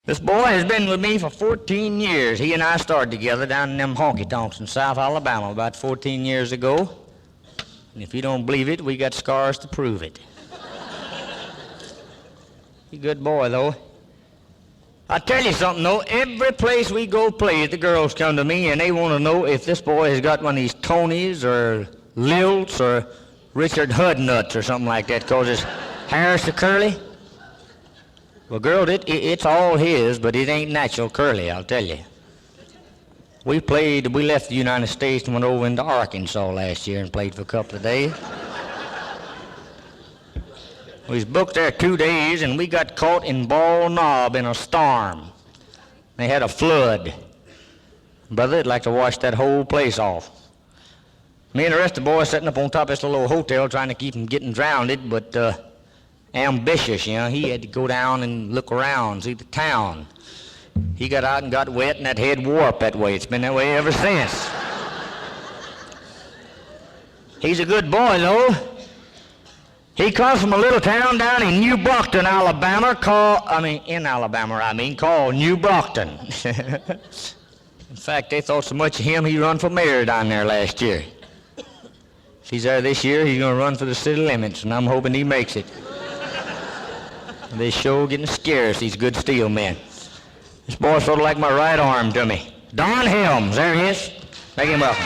This boy has been with me for 14 years. He and I started together down in them honky-tonks in South Alabama about 14 years ago. And if you don't believe it, we got scars to prove it. He's a good boy, though. I'll tell you something, though. Every place we go play, the girls come to me and they want to know if this boy has got one of these Tonys or Lilts or Richard Hudnuts or something like that, because his hair's so curly. Well, girl, it's all his, but it ain't natural curly, I'll tell you. We left the United States and went over into Arkansas last year and played for a couple of days. We was booked there 2 days, and we got caught in Ball Knob in a storm. They had a flood. Brother, I'd like to wash that whole place off. Me and the rest of the boys sitting up on top of this little hotel trying to keep from getting drowned, but ambitious, you know. He had to go down and look around, see the town. He got out and got wet, and that head warped that way. It's been that way ever since. He's a good boy, though. He comes from a little town down in New Brockton, Alabama, called New Brockton. In fact, they thought so much of him, he run for mayor down there last year. If he's there this year, he's going to run for the city limits, and I'm hoping he makes it. They sure getting scarce, these good steel men. This boy's sort of like my right arm to me. Don Helms, there he is. Make him welcome.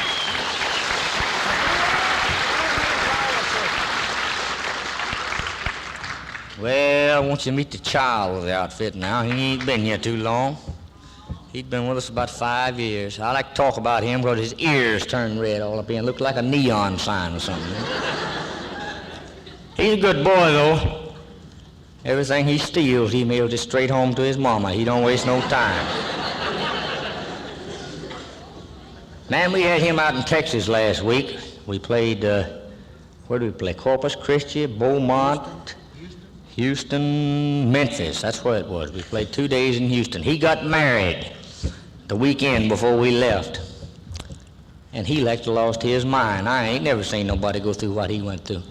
Well, I want you to meet the child of the outfit now. He ain't been here too long. He'd been with us about 5 years. I like to talk about him because his ears turn red all up here and look like a neon sign or something. He's a good boy, though. Everything he steals, he mails it straight home to his mama. He don't waste no time. Man, we had him out in Texas last week. We played, where did we play? Corpus Christi, Beaumont, Houston, Memphis. That's where it was. We played 2 days in Houston. He got married the weekend before we left. And he like to lost his mind. I ain't never seen nobody go through what he went through.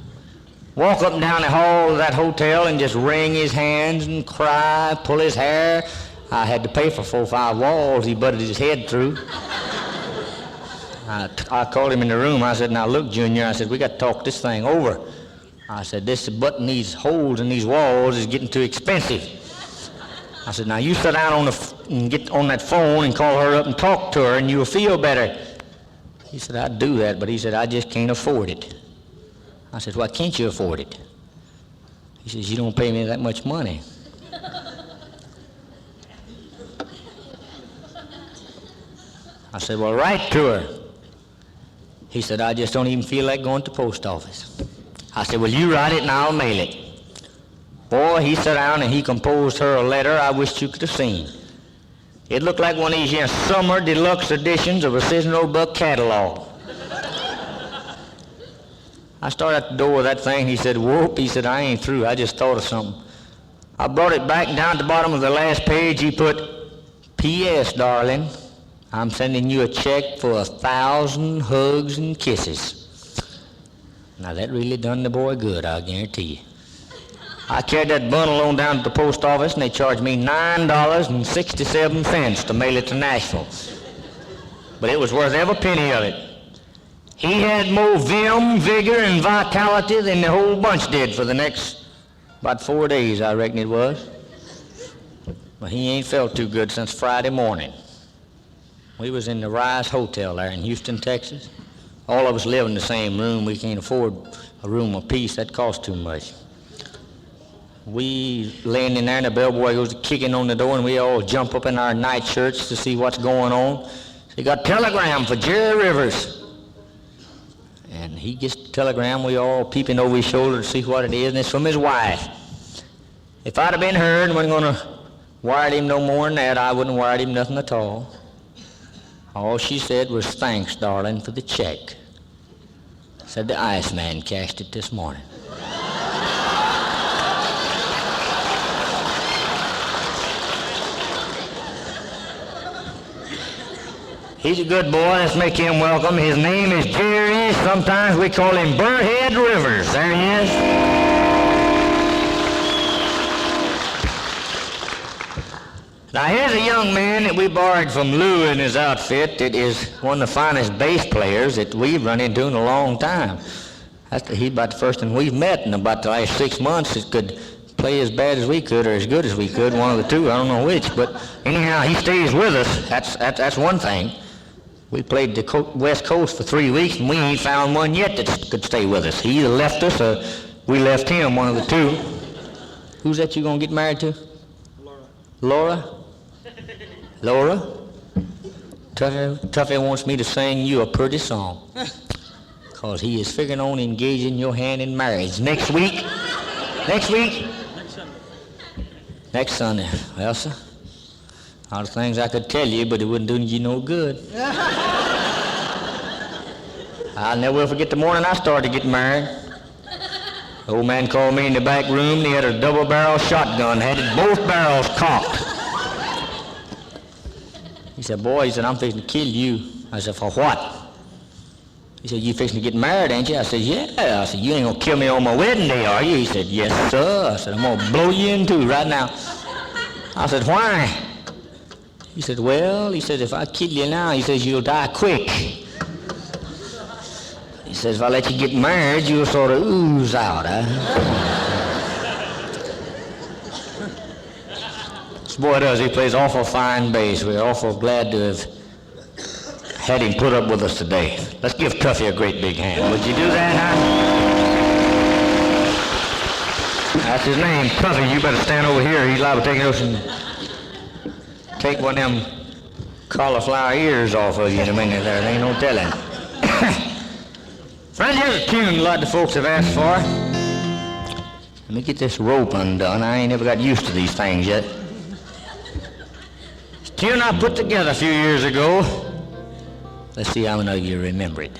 Walk up and down the hall of that hotel and just wring his hands and cry, pull his hair. I had to pay for 4 or 5 walls he butted his head through. I called him in the room. I said, now look, Junior, I said, we got to talk this thing over. I said, this button these holes in these walls is getting too expensive. I said, now you sit down and get on that phone and call her up and talk to her and you'll feel better. He said, I'd do that, but he said, I just can't afford it. I said, why can't you afford it? He says, you don't pay me that much money. I said, well, write to her. He said, I just don't even feel like going to the post office. I said, well, you write it and I'll mail it. Boy, he sat down and he composed her a letter I wished you could have seen. It looked like one of these here summer deluxe editions of a Citizen Roebuck catalog. I started at the door of that thing. He said, whoop. He said, I ain't through. I just thought of something. I brought it back, and down at the bottom of the last page, he put, P.S., darling, I'm sending you a check for 1,000 hugs and kisses. Now, that really done the boy good, I'll guarantee you. I carried that bundle on down to the post office, and they charged me $9.67 to mail it to Nashville. But it was worth every penny of it. He had more vim, vigor, and vitality than the whole bunch did for the next about 4 days, I reckon it was. But he ain't felt too good since Friday morning. We was in the Rise Hotel there in Houston, Texas. All of us live in the same room. We can't afford a room apiece. That costs too much. We laying in there, and the bellboy goes kicking on the door, and we all jump up in our night shirts to see what's going on. He got a telegram for Jerry Rivers. And he gets the telegram, we all peeping over his shoulder to see what it is, and it's from his wife. If I'd have been her and wasn't going to wire him no more than that, I wouldn't have wired him nothing at all. All she said was, thanks, darling, for the check. Said the Iceman cashed it this morning. He's a good boy. Let's make him welcome. His name is Jerry. Sometimes we call him Burrhead Rivers. There he is. Now here's a young man that we borrowed from Lou in his outfit that is one of the finest bass players that we've run into in a long time. He's about the first one we've met in about the last 6 months that could play as bad as we could or as good as we could, one of the two, I don't know which. But anyhow, he stays with us. That's one thing. We played the West Coast for 3 weeks, and we ain't found one yet that could stay with us. He either left us or we left him, one of the two. Who's that you gonna get married to? Laura? Laura? Tuffy wants me to sing you a pretty song. Because he is figuring on engaging your hand in marriage next week. Next week? Next Sunday. Well, sir, all the things I could tell you, but it wouldn't do you no good. I'll never forget the morning I started getting married. The old man called me in the back room, and he had a double-barrel shotgun, had both barrels cocked. He said, boy, he said, I'm fixing to kill you. I said, for what? He said, you fixing to get married, ain't you? I said, yeah. I said, you ain't gonna kill me on my wedding day, are you? He said, yes, sir. I said, I'm gonna blow you in two right now. I said, why? He said, well, he said, if I kill you now, he says, you'll die quick. He says, if I let you get married, you'll sort of ooze out, huh? This boy does. He plays awful fine bass. We're awful glad to have had him put up with us today. Let's give Tuffy a great big hand. Would you do that, huh? That's his name, Tuffy. You better stand over here. He's liable to take one of them cauliflower ears off of you in a minute there. There ain't no telling. Friends, here's a tune a lot of the folks have asked for. Let me get this rope undone. I ain't never got used to these things yet. It's a tune I put together a few years ago. Let's see how many of you remember it.